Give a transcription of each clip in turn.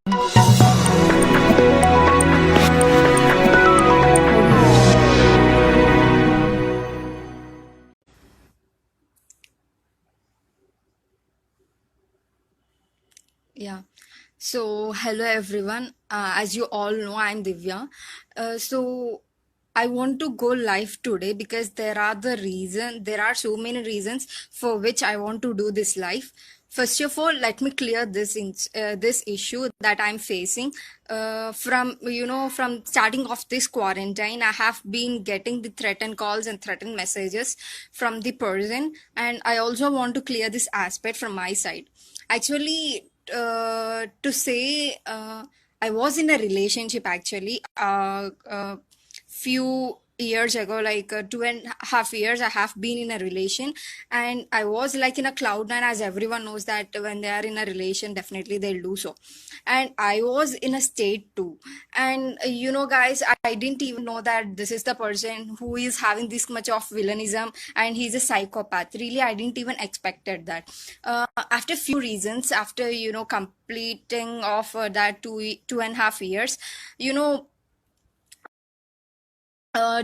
Yeah. So, hello everyone. As you all know, I'm Divya. So, I want to go live today because there are so many reasons for which I want to do this live. First of all, let me clear this issue that I'm facing. From starting off this quarantine, I have been getting the threatened calls and threatened messages from the person, and I also want to clear this aspect from my side. Actually, to say I was in a relationship actually few years ago, like 2.5 years I have been in a relation, and I was like in a cloud nine, as everyone knows that when they are in a relation definitely they'll do so. And I was in a state too. And guys, I didn't even know that this is the person who is having this much of villainism and he's a psychopath. Really, I didn't even expected that. After few reasons, after completing of that 2.5 years, you know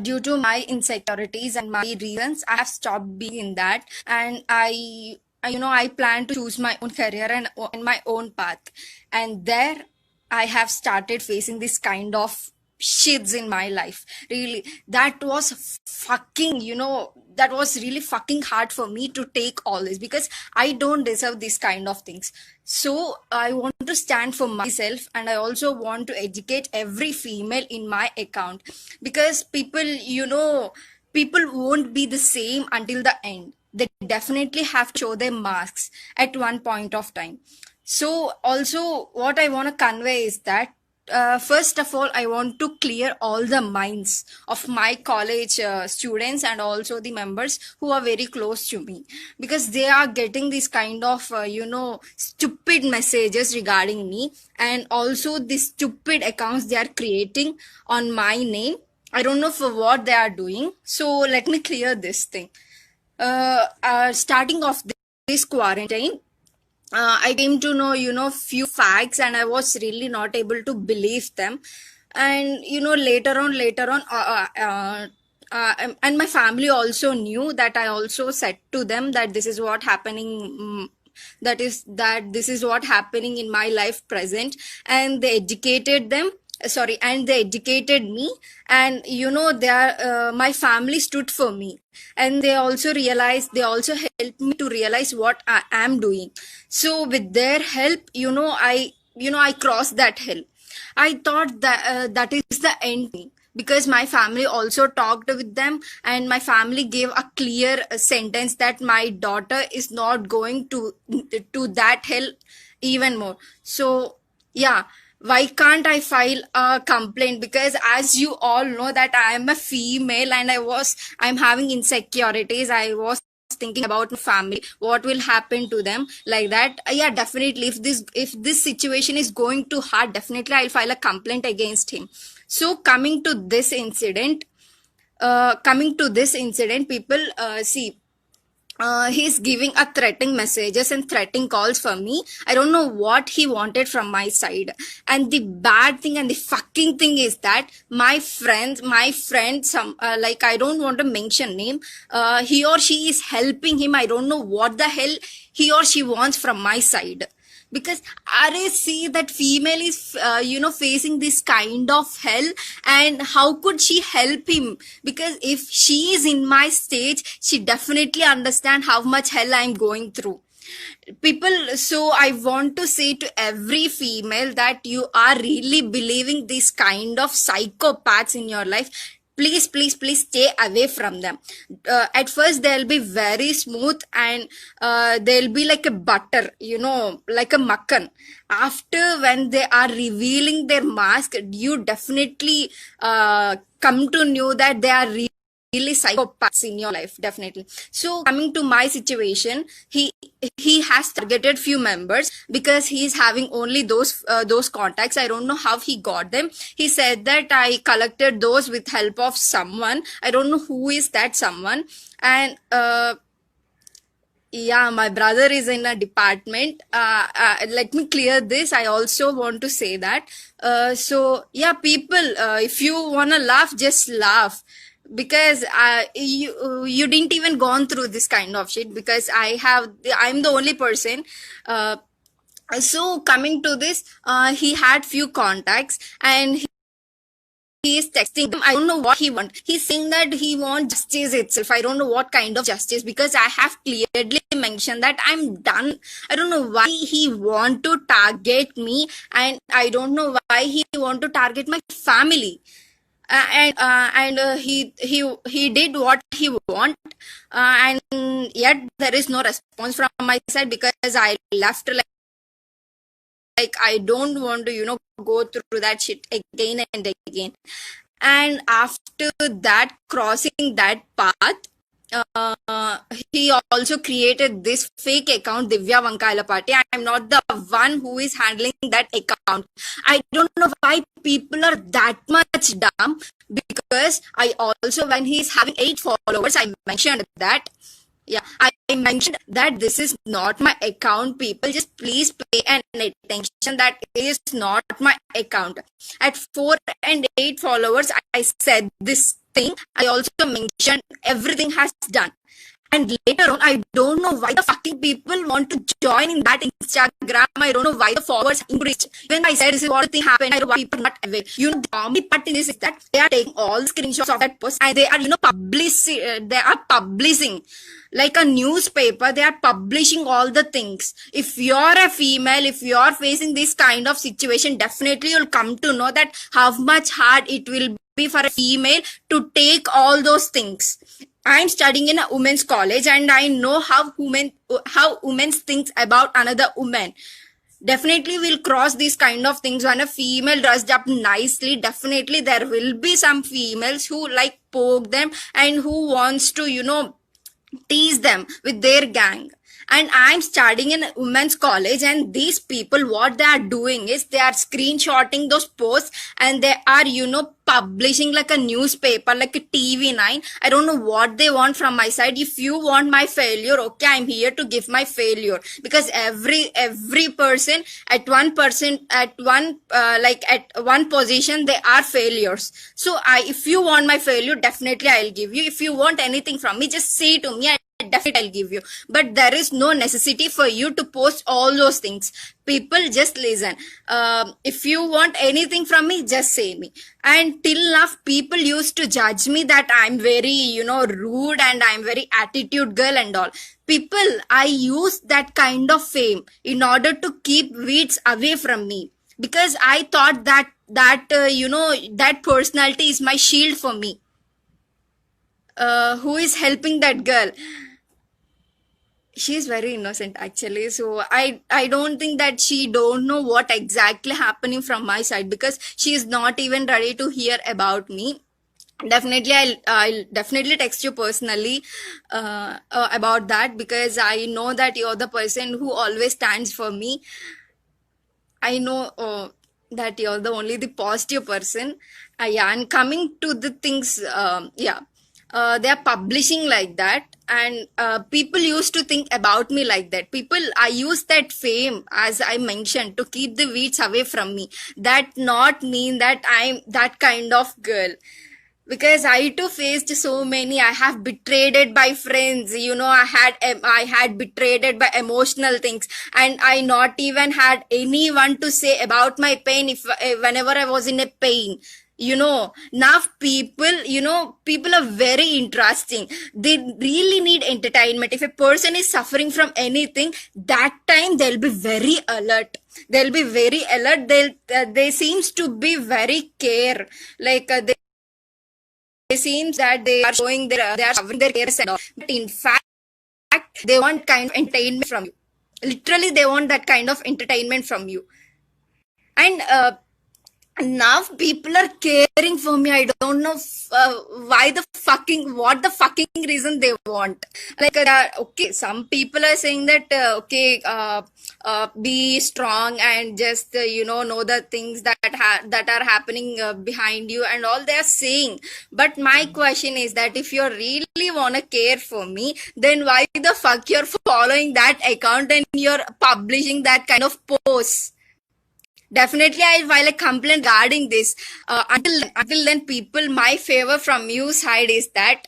due to my insecurities and my reasons, I have stopped being in that, and I plan to choose my own career and my own path. And there, I have started facing this kind of shits in my life. Really, that was really fucking hard for me to take all this because I don't deserve this kind of things. So I want to stand for myself, and I also want to educate every female in my account, because people won't be the same until the end. They definitely have to show their masks at one point of time. So also what I want to convey is that, first of all, I want to clear all the minds of my college students and also the members who are very close to me, because they are getting this kind of stupid messages regarding me, and also the stupid accounts they are creating on my name. I don't know for what they are doing. So let me clear this thing. Starting off this quarantine, I came to know, few facts, and I was really not able to believe them. And later on, and my family also knew that. I also said to them that this is what happening. That this is what happening in my life present, and they educated them. Sorry, and they educated me, and they are my family stood for me, and they also helped me to realize what I am doing. So with their help, I crossed that hill. I thought that that is the end, because my family also talked with them, and my family gave a clear sentence that my daughter is not going to that hell even more. So yeah, why can't I file a complaint? Because as you all know that I am a female, and I'm having insecurities. I was thinking about my family, what will happen to them, like that. Yeah, definitely, if this situation is going too hard, definitely I'll file a complaint against him. So coming to this incident, people, see, he's giving a threatening messages and threatening calls for me. I don't know what he wanted from my side. And the bad thing and the fucking thing is that my friend, some like, I don't want to mention name, he or she is helping him. I don't know what the hell he or she wants from my side, because I see that female is facing this kind of hell, and how could she help him? Because if she is in my stage, she definitely understand how much hell I'm going through, people. So I want to say to every female that you are really believing this kind of psychopaths in your life, please, please, please stay away from them. At first they'll be very smooth, and they'll be like a butter, like a makkan. After, when they are revealing their mask, you definitely come to know that they are really psychopaths in your life, definitely. So coming to my situation, he has targeted few members because he is having only those contacts. I don't know how he got them. He said that I collected those with help of someone. I don't know who is that someone. And Yeah, my brother is in a department. Let me clear this. I also want to say that. So yeah, people, if you wanna laugh, just laugh, because you didn't even gone through this kind of shit. Because I'm the only person. Uh, so coming to this, he had few contacts, and he is texting them. I don't know what he want. He's saying that he wants justice itself. I don't know what kind of justice, because I have clearly mentioned that I'm done. I don't know why he want to target me, and I don't know why he want to target my family. He did what he want, and yet there is no response from my side, because I left like I don't want to go through that shit again and again. And after that, crossing that path, he also created this fake account, Divya Vankailapati. I'm not the one who is handling that account. I don't know why people are that much dumb, because I also, when he's having 8 followers, I mentioned that. Yeah, I mentioned that this is not my account. People, just please pay an attention that it is not my account. At 4 and 8 followers, I said this thing. I also mentioned everything has done. And later on, I don't know why the fucking people want to join in that Instagram. I don't know why the followers increased. When I said this is what the thing happened, I don't know why people are not aware. The comedy part in this is that they are taking all the screenshots of that post, and they are, publishing like a newspaper. They are publishing all the things. If you're a female, if you're facing this kind of situation, definitely you'll come to know that how much hard it will be for a female to take all those things. I'm studying in a women's college, and I know how women thinks about another woman. Definitely we'll cross these kind of things when a female dressed up nicely. Definitely there will be some females who like poke them, and who wants to tease them with their gang. And I'm studying in a women's college, and these people, what they are doing is they are screenshotting those posts, and they are publishing like a newspaper, like a TV9. I don't know what they want from my side. If you want my failure, okay, I'm here to give my failure, because every person at 1%, at one like at one position, they are failures. So if you want my failure, definitely I'll give you. If you want anything from me, just say to me, definitely I'll give you. But there is no necessity for you to post all those things. People, just listen. If you want anything from me, just say me. And till now, people used to judge me that I'm very rude, and I'm very attitude girl and all. People, I use that kind of fame in order to keep weeds away from me, because I thought that personality is my shield for me. Who is helping that girl? She's very innocent, actually. So I don't think that she don't know what exactly happening from my side, because she is not even ready to hear about me. Definitely, I'll definitely text you personally about that, because I know that you're the person who always stands for me. I know that you're the positive person. Yeah, and coming to the things, yeah, they are publishing like that, and people used to think about me like that. People, I use that fame, as I mentioned, to keep the weeds away from me. That not mean that I'm that kind of girl, because I too faced so many. I have betrayed by friends. I had betrayed by emotional things, and I not even had anyone to say about my pain if whenever I was in a pain. Now people are very interesting. They really need entertainment. If a person is suffering from anything, that time they'll be very alert. They'll be very alert. They seems to be very care, like it seems that they are showing they are covering their cares and all. But in fact, they want kind of entertainment from you. Literally, they want that kind of entertainment from you. And Now people are caring for me. I don't know why the fucking, what the fucking reason they want. Like, okay, some people are saying that, okay, be strong and just, know the things that are happening behind you and all they are saying. But my question is that if you really want to care for me, then why the fuck you're following that account and you're publishing that kind of posts? Definitely, I file a complaint regarding this. Until then, people, my favor from you side is that